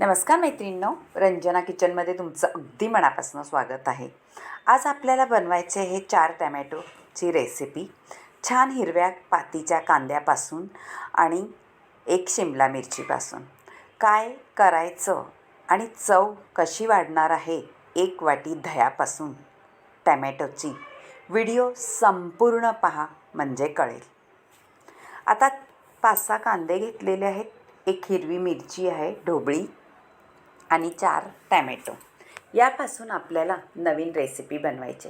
नमस्कार मैत्रिणींनो, रंजना किचनमध्ये तुमचं अगदी मनापासून स्वागत आहे. आज आपल्याला बनवायचे हे 4 टमॅटोची रेसिपी. छान हिरव्या पातीच्या कांद्यापासून आणि 1 शिमला मिरचीपासून. काय करायचं आणि चव कशी वाढणार आहे 1 वाटी दह्यापासून टमॅटोची. व्हिडिओ संपूर्ण पहा म्हणजे कळेल. आता 5-6 कांदे घेतलेले आहेत, 1 हिरवी मिरची आहे ढोबळी आणि 4 टॅमॅटो. यापासून आपल्याला नवीन रेसिपी बनवायची.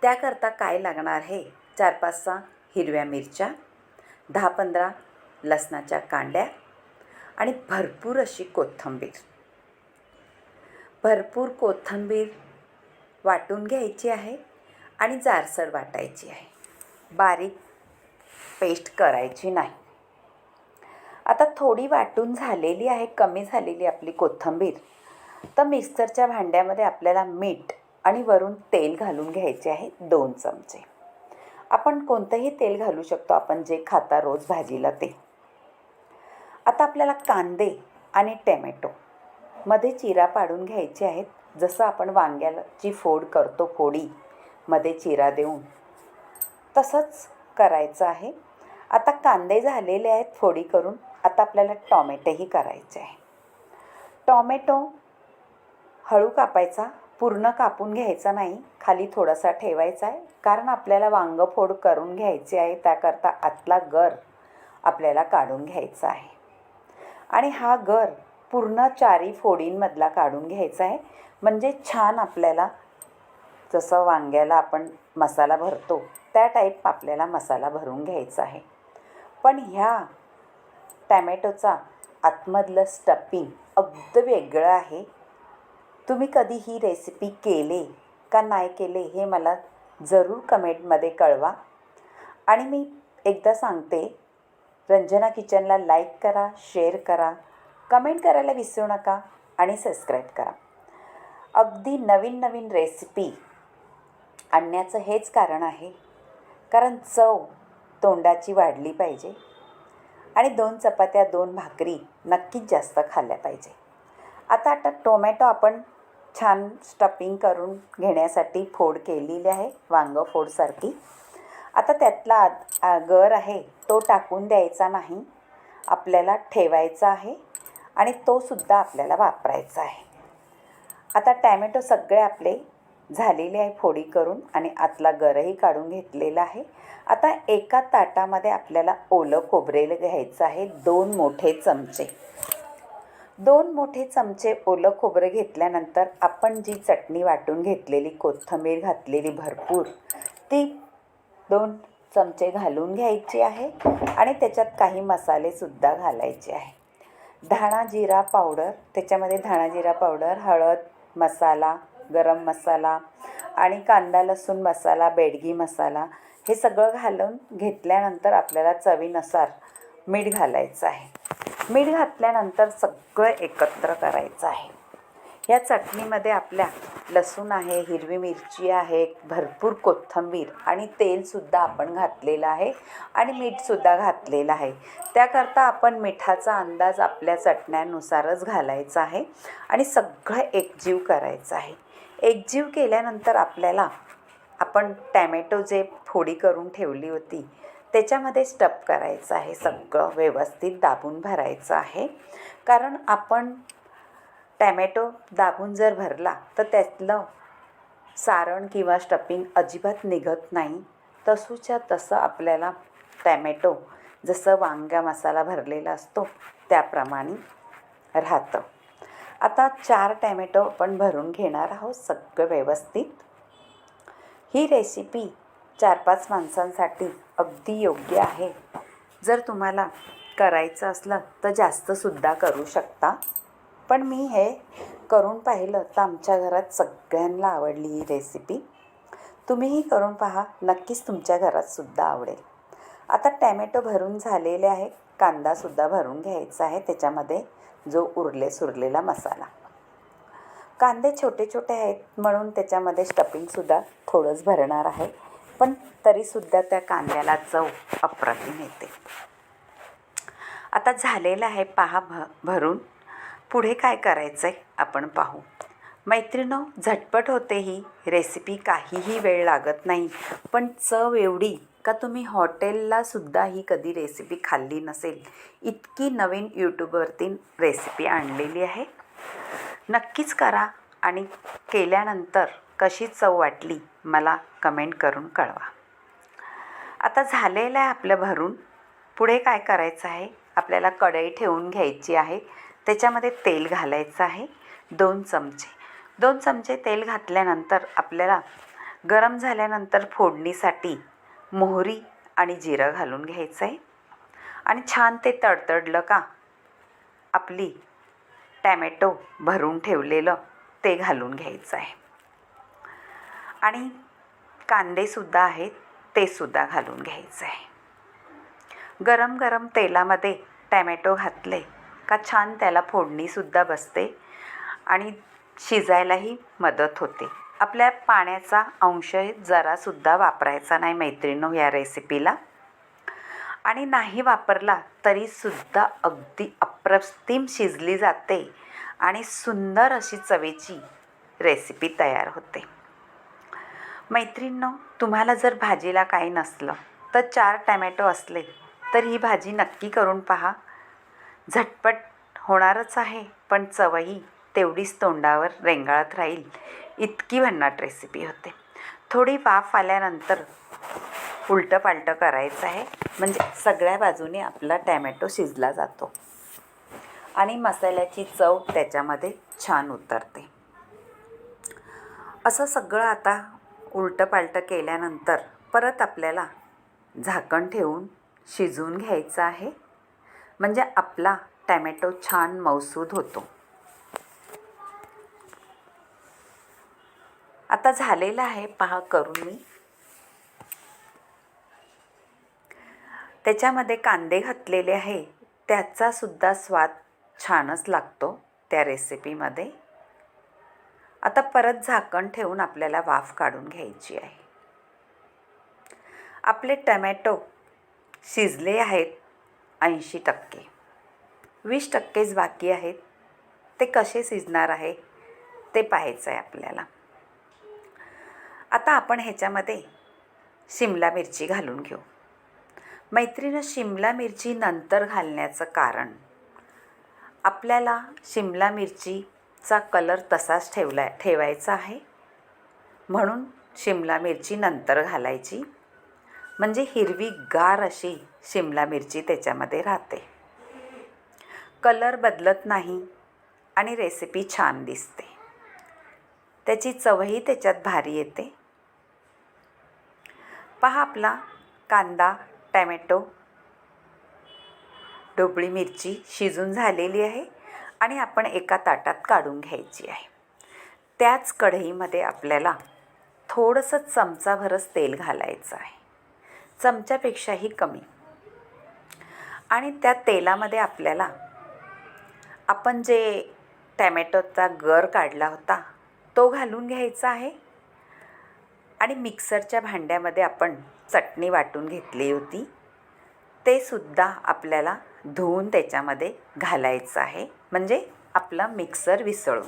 त्याकरता काय लागणार आहे, 4-5-6 हिरव्या मिरच्या, 10-15 लसणाच्या कांड्या आणि भरपूर अशी कोथिंबीर. भरपूर कोथिंबीर वाटून घ्यायची आहे आणि जाडसर वाटायची आहे, बारीक पेस्ट करायची नाही. आता थोडी वाटून झालेली आहे, कमी झालेली आपली कोथिंबीर. तर मिक्सरच्या भांड्यामध्ये आपल्याला मीठ आणि वरून तेल घालून घ्यायचे आहे 2 चमचे. आपण कोणतंही तेल घालू शकतो, आपण जे खाता रोज भाजीला ते. आता आपल्याला कांदे आणि टमॅटो मध्ये चिरा पाडून घ्यायचे आहेत. जसं आपण वांग्याची फोड करतो, फोडी मध्ये चिरा देऊन, तसंच करायचं आहे. आता कांदे झालेले आहेत फोडी करून. आता आपल्याला टॉमॅटोही करायचे आहे. टॉमॅटो हळू कापायचा, पूर्ण कापून घ्यायचा नाही, खाली थोडासा ठेवायचा आहे, कारण आपल्याला वांगं फोड करून घ्यायचे आहे. त्याकरता आतला गर आपल्याला काढून घ्यायचा आहे आणि हा गर पूर्ण 4 फोडींमधला काढून घ्यायचा आहे. म्हणजे छान आपल्याला जसं वांग्याला आपण मसाला भरतो त्या टाईप आपल्याला मसाला भरून घ्यायचा आहे. पण ह्या टॅमॅटोचा आतमधलं स्टफिंग अगदी वेगळं आहे. तुम्ही कधी ही रेसिपी केले का नाही केले हे मला जरूर कमेंटमध्ये कळवा. आणि मी एकदा सांगते, रंजना किचनला लाईक करा, शेअर करा, कमेंट करायला विसरू नका आणि सबस्क्राईब करा. अगदी नवीन नवीन रेसिपी आणण्याचं हेच कारण आहे, कारण चव तोंडाची वाढली पाहिजे आणि 2 चपात्या 2 भाकरी नक्कीच जास्त खाल्ल्या पाहिजे. आता टोमॅटो आपण छान स्टफिंग करून घेण्यासाठी फोड केलेली आहे, वांगं फोडसारखी. आता त्यातला गर आहे तो टाकून द्यायचा नाही, आपल्याला ठेवायचा आहे आणि तो सुद्धा आपल्याला वापरायचा आहे. आता टॅमॅटो सगळे आपले झालेले आहे फोडी करून आणि आतला गरही काढून घेतलेला आहे. आता एका ताटामध्ये आपल्याला ओलं खोबरेल घ्यायचं आहे 2 मोठे चमचे. 2 मोठे चमचे ओलं खोबरं घेतल्यानंतर आपण जी चटणी वाटून घेतलेली, कोथिंबीर घातलेली भरपूर, ती 2 चमचे घालून घ्यायची आहे आणि त्याच्यात काही मसालेसुद्धा घालायचे आहे. धाणा जिरा पावडर, त्याच्यामध्ये धाणा जिरा पावडर, हळद, मसाला, गरम मसाला आणि कांदा लसूण मसाला, बेडगी मसाला, हे सगळं घालून घेतल्यानंतर आपल्याला चवीनुसार मीठ घालायचं आहे. मीठ घातल्यानंतर सगळं एकत्र करायचं आहे. या चटणीमध्ये आपल्या लसूण आहे, हिरवी मिरची आहे, भरपूर कोथिंबीर आणि तेलसुद्धा आपण घातलेलं आहे आणि मीठसुद्धा घातलेलं आहे. त्याकरता आपण मिठाचा अंदाज आपल्या चटण्यानुसारच घालायचा आहे आणि सगळं एकजीव करायचं आहे. एकजीव केल्यानंतर आपल्याला आपण टॅमॅटो जे फोडी करून ठेवली होती त्याच्यामध्ये स्टफ करायचं आहे. सगळं व्यवस्थित दाबून भरायचं आहे, कारण आपण टॅमॅटो दाबून जर भरला तर त्यातलं सारण किंवा स्टफिंग अजिबात निघत नाही. तसूच्या तसं आपल्याला टॅमॅटो जसं वांगा मसाला भरलेला असतो त्याप्रमाणे राहतं. आता 4 टॅमॅटो आपण भरून घेणार आहोत सगळं व्यवस्थित. ही रेसिपी 4-5 माणसांसाठी अगदी योग्य आहे. जर तुम्हाला करायचं असलं तर जास्तसुद्धा करू शकता, पण मी हे करून पाहिलं तर आमच्या घरात सगळ्यांना आवडली ही रेसिपी. तुम्हीही करून पहा, नक्कीच तुमच्या घरातसुद्धा आवडेल. आता टॅमॅटो भरून झालेले आहे, कांदासुद्धा भरून घ्यायचा आहे, त्याच्यामध्ये जो सुरलेला मसाला. कांदे छोटे छोटे आहेत म्हणून त्याच्यामध्ये स्टफिंगसुद्धा थोडंच भरणार आहे, पण तरीसुद्धा त्या कांद्याला चव अप्रतिम येते. आता झालेलं आहे पहा भरून. पुढे काय करायचं आहे आपण पाहू. मैत्रिणो, झटपट होते ही रेसिपी, काहीही वेळ लागत नाही, पण चव एवढी का तुम्ही हॉटेलला सुद्धा ही कधी रेसिपी खाल्ली नसेल, इतकी नवीन यूट्यूबवरती रेसिपी आणलेली आहे. नक्कीच करा आणि केल्यानंतर कशी चव वाटली मला कमेंट करून कळवा. आता झालेलं आहे आपलं भरून. पुढे काय करायचं आहे, आपल्याला कढई ठेवून घ्यायची आहे. त्याच्यामध्ये तेल घालायचं आहे 2 चमचे. 2 चमचे तेल घातल्यानंतर आपल्याला गरम झाल्यानंतर फोडणीसाठी मोहरी आणि जिरं घालून घ्यायचं आहे. आणि छान ते तडतडलं का आपली टॅमॅटो भरून ठेवलेलं ते घालून घ्यायचं आहे. आणि कांदेसुद्धा आहेत ते सुद्धा घालून घ्यायचं आहे. गरम गरम तेलामध्ये टॅमॅटो घातले का छान त्याला फोडणीसुद्धा बसते आणि शिजायलाही मदत होते. आपल्या पाण्याचा अंश जरासुद्धा वापरायचा नाही मैत्रिणींनो या रेसिपीला. आणि नाही वापरला तरीसुद्धा अगदी अप्रतिम शिजली जाते आणि सुंदर अशी चवेची रेसिपी तयार होते. मैत्रिणींनो, तुम्हाला जर भाजीला काही नसलं तर 4 टॅमॅटो असले तर ही भाजी नक्की करून पहा. झटपट होणारच आहे, पण चवही तेवढीच तोंडावर रेंगाळत राहील, इतकी भन्नाट रेसिपी होते. थोडी वाफ आल्यानंतर उलटं पालटं करायचं आहे, म्हणजे सगळ्या बाजूने आपला टॅमॅटो शिजला जातो आणि मसाल्याची चव त्याच्यामध्ये छान उतरते. असं सगळं आता उलटं पालटं केल्यानंतर परत आपल्याला झाकण ठेवून शिजवून घ्यायचं आहे, म्हणजे आपला टॅमॅटो छान मऊसूद होतो. आता झालेलं आहे पहा करून मी. त्याच्यामध्ये कांदे घातलेले आहे, त्याचासुद्धा स्वाद छानच लागतो त्या रेसिपीमध्ये. आता परत झाकण ठेवून आपल्याला वाफ काढून घ्यायची आहे. आपले टमॅटो शिजले आहेत 80%. 20%च बाकी आहेत. ते कसे शिजणार आहे ते पाहायचं आहे आपल्याला. आता आपण ह्याच्यामध्ये शिमला मिरची घालून घेऊ. मैत्रिणी, शिमला मिरची नंतर घालण्याचं कारण, आपल्याला शिमला मिरचीचा कलर तसाच ठेवायचा आहे, म्हणून शिमला मिरची नंतर घालायची, म्हणजे हिरवीगार अशी शिमला मिरची त्याच्यामध्ये राहते. कलर बदलत नाही आणि रेसिपी छान दिसते. त्याची चवही त्याच्यात भारी येते. पहा, आपला कांदा, टॅमॅटो, ढोबळी मिरची शिजून झालेली आहे आणि आपण एका ताटात काढून घ्यायची आहे. त्याच कढईमध्ये आपल्याला थोडंसं चमचाभरच तेल घालायचं आहे, चमच्यापेक्षाही कमी. आणि त्या तेलामध्ये आपल्याला आपण जे टॅमॅटोचा गर काढला होता तो घालून घ्यायचा आहे. आणि मिक्सरच्या भांड्यामध्ये आपण चटणी वाटून घेतली होती ते सुद्धा आपल्याला धुवून त्याच्यामध्ये घालायचं आहे, म्हणजे आपला मिक्सर विसळून.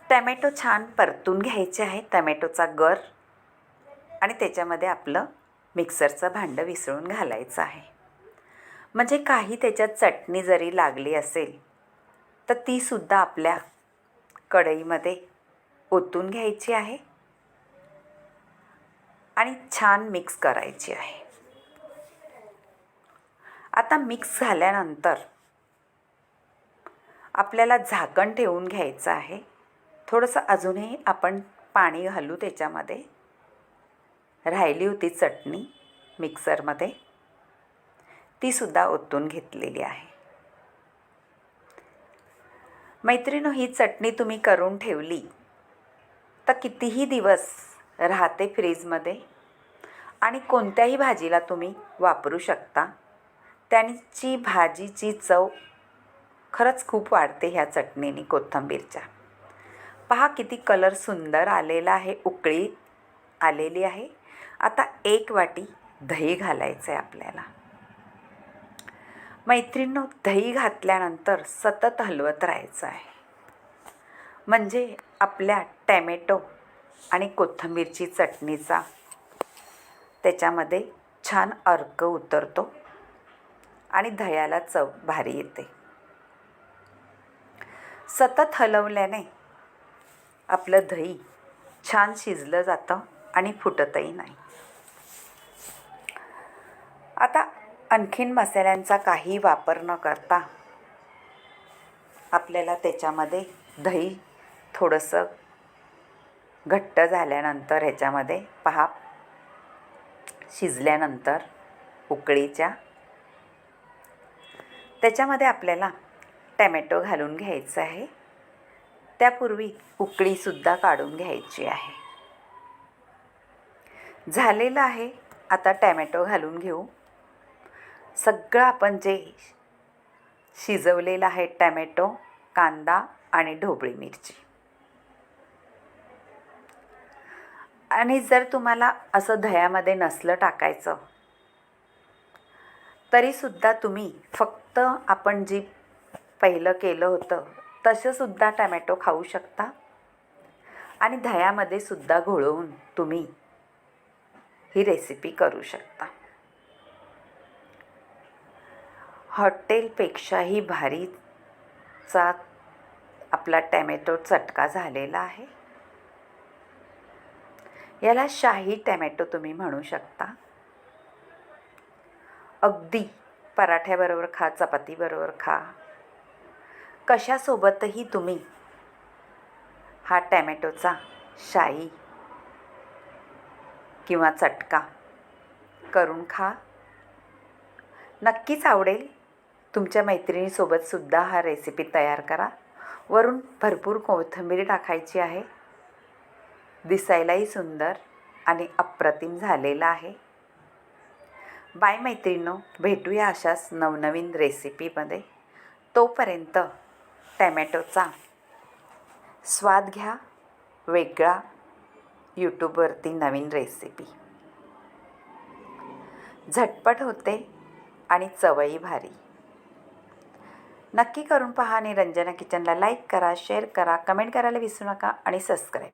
टॅमॅटो छान परतून घ्यायचे आहे, टॅमॅटोचा गर, आणि त्याच्यामध्ये आपलं मिक्सरचं भांडं विसळून घालायचं आहे, म्हणजे काही त्याच्यात चटणी जरी लागली असेल तर तीसुद्धा आपल्या कढईमध्ये ओतून घ्यायची आहे आणि छान मिक्स करायची आहे. आता मिक्स झाल्यानंतर आपल्याला झाकण ठेवून घ्यायचं आहे. थोडंसं अजूनही आपण पाणी घालू त्याच्यामध्ये. राहिली होती चटणी मिक्सरमध्ये, तीसुद्धा ओतून घेतलेली आहे. मैत्रिणो, ही चटणी तुम्ही करून ठेवली तर कितीही दिवस राहते फ्रीजमध्ये आणि कोणत्याही भाजीला तुम्ही वापरू शकता. त्यांची भाजीची चव खरंच खूप वाढते ह्या चटणीने, कोथिंबीरच्या. पहा किती कलर सुंदर आलेला आहे, उकळी आलेली आहे. आता 1 वाटी दही घालायचं आहे आपल्याला. मैत्रिणींनो, दही घातल्यानंतर सतत हलवत राहायचं आहे, म्हणजे आपल्या टॅमॅटो आणि कोथिंबीरची चटणीचा त्याच्यामध्ये छान अर्क उतरतो आणि दह्याला चव भारी येते. सतत हलवल्याने आपलं दही छान शिजलं जातं आणि फुटतही नाही. आता आणखीन मसाल्यांचा काही वापर न करता आपल्याला त्याच्यामध्ये दही थोडंसं घट्ट झाल्यानंतर ह्याच्यामध्ये पहा, शिजल्यानंतर उकळीच्या त्याच्यामध्ये आपल्याला टॅमॅटो घालून घ्यायचं आहे. त्यापूर्वी उकळीसुद्धा काढून घ्यायची आहे. झालेलं आहे. आता टॅमॅटो घालून घेऊ. सगळं आपण जे शिजवलेलं आहे, टॅमॅटो, कांदा आणि ढोबळी मिरची. आणि जर तुम्हाला असं दह्यामध्ये नसलं टाकायचं तरीसुद्धा तुम्ही फक्त आपण जी पहिलं केलं होतं तसंसुद्धा टॅमॅटो खाऊ शकता आणि दह्यामध्ये सुद्धा घोळवून तुम्ही ही रेसिपी करू शकता. हॉटेलपेक्षाही भारीचा आपला टॅमॅटो चटका झालेला आहे. याला शाही टॅमॅटो तुम्ही म्हणू शकता. अगदी पराठ्याबरोबर खा, चपातीबरोबर खा, कशासोबतही तुम्ही हा टॅमॅटोचा शाही किंवा चटका करून खा. नक्कीच आवडेल. तुमच्या मैत्रिणीसोबतसुद्धा हा रेसिपी तयार करा. वरून भरपूर कोथिंबीर टाकायची आहे. दिसायलाही सुंदर आणि अप्रतिम झालेला आहे. बाय मैत्रिणींनो, भेटूया अशाच नवनवीन रेसिपीमध्ये. तोपर्यंत टॅमॅटोचा स्वाद घ्या, वेगळा यूट्यूबवरती नवीन रेसिपी. झटपट होते आणि चवही भारी. नक्की करून पहा. आणि रंजना किचनला लाईक करा, शेअर करा, कमेंट करायला विसरू नका आणि सबस्क्राईब.